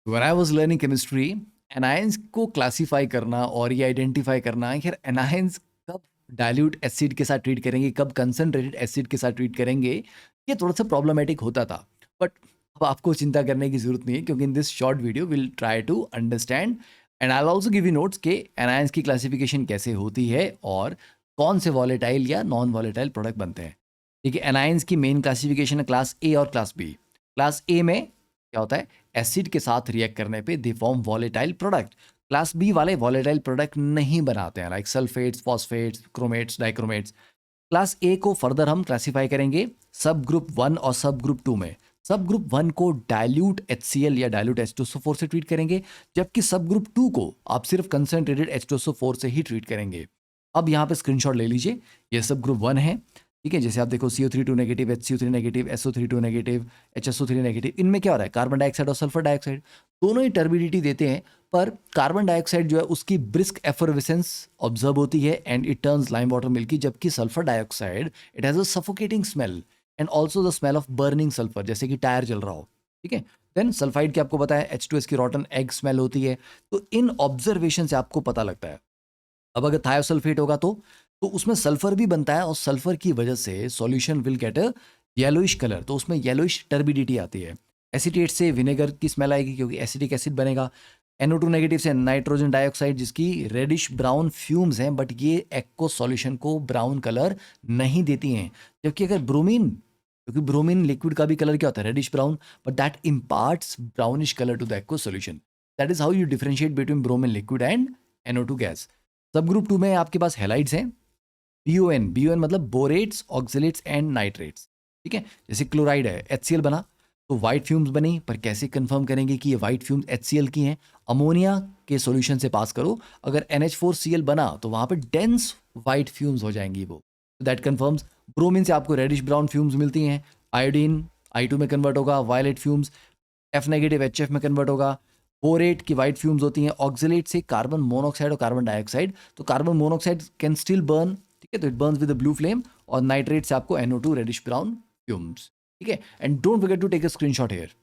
When I was learning chemistry, anions को classify करना और ये आइडेंटिफाई करना कि यार एनायंस कब डाइल्यूट एसिड के साथ ट्रीट करेंगे, कब कंसंट्रेटेड एसिड के साथ ट्रीट करेंगे, ये थोड़ा सा प्रॉब्लमेटिक होता था। बट अब आपको चिंता करने की जरूरत नहीं है, क्योंकि in this short video will try to understand and I also give you notes के एनायंस की क्लासिफिकेशन कैसे होती है और कौन से वॉलेटाइल या नॉन वॉलेटाइल प्रोडक्ट बनते हैं। ठीक है, एनायंस की मेन क्लासिफिकेशन है क्लास ए और क्लास बी। क्लास ए में क्या होता है, एसिड के साथ रिएक्ट करने पे they form volatile product. Class B वाले वॉलेटाइल प्रोडक्ट नहीं बनाते हैं, like sulphates, phosphates, chromates, dichromates. Class A को फर्दर हम क्लासिफाई करेंगे सब ग्रुप 1 और सब ग्रुप 2 में। सब ग्रुप 1 को डाइल्यूट HCl या डाइल्यूट H2SO4 से ट्रीट करेंगे, जबकि सब ग्रुप 2 को आप सिर्फ कंसंट्रेटेड H2SO4 से ही ट्रीट करेंगे। अब यहाँ पे स्क्रीनशॉट ले लीजिए, ये सब ग्रुप 1 है। ठीक है, जैसे आप देखो CO32 negative, HCO3 negative, SO32 negative, HSO3 negative, इनमें क्या हो रहा है, कार्बन डाइऑक्साइड और सल्फर डाइऑक्साइड दोनों ही टर्बिडिटी देते हैं, पर कार्बन डाइऑक्साइड जो है उसकी ब्रिस्क एफरवेसेंस ऑब्जर्व होती है and it turns lime water milky, जबकि sulphur dioxide it has a suffocating smell and also the smell of burning sulphur, जैसे कि टायर जल रहा हो। ठीक है, देन सल्फाइड की आपको पता है H2S की रॉटन एग स्मेल होती है। तो इन ऑब्जर्वेशन से आपको पता लगता है। अब अगर थायोसल्फेट होगा तो उसमें सल्फर भी बनता है और सल्फर की वजह से solution will get a yellowish colour, तो उसमें येलोइश टर्बिडिटी आती है। एसीटेट से विनेगर की स्मेल आएगी क्योंकि एसिटिक एसिड बनेगा। NO2 नेगेटिव से नाइट्रोजन डाइऑक्साइड, जिसकी रेडिश ब्राउन फ्यूम्स हैं, बट ये एक्को सॉल्यूशन को ब्राउन कलर नहीं देती हैं। जबकि अगर ब्रोमीन, क्योंकि ब्रोमीन लिक्विड का भी कलर क्या होता है, reddish brown, but that imparts brownish colour to the aqueous solution. That is how you differentiate between bromine liquid and NO2 gas. Sub group 2 में आपके पास हेलाइड्स हैं, BON मतलब बोरेट्स, ऑक्सलेट्स एंड नाइट्रेट्स। ठीक है, जैसे क्लोराइड है, HCl बना तो वाइट फ्यूम्स बनी, पर कैसे कंफर्म करेंगे कि ये वाइट फ्यूम्स HCl की हैं? अमोनिया के सॉल्यूशन से पास करो, अगर NH4Cl बना तो वहां पे डेंस वाइट फ्यूम्स हो जाएंगी वो, दैट कंफर्म्स। ब्रोमीन से आपको रेडिश ब्राउन फ्यूम्स मिलती हैं, आयोडीन I2 में कन्वर्ट होगा, violet fumes, F negative HF में कन्वर्ट होगा, बोरेट की वाइट फ्यूम्स होती हैं। ऑक्सलेट से कार्बन मोनोऑक्साइड और कार्बन डाइऑक्साइड, तो carbon monoxide can still burn, ठीक है, तो it burns with blue flame. और नाइट्रेट से आपको NO2 रेडिश ब्राउन फ्यूम्स। ठीक है, and don't forget to take a screenshot here.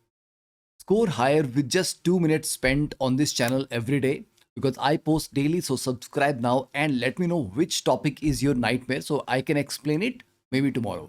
Score higher with just 2 minutes spent on this channel every day, because I post daily. So subscribe now and let me know which topic is your nightmare so I can explain it maybe tomorrow.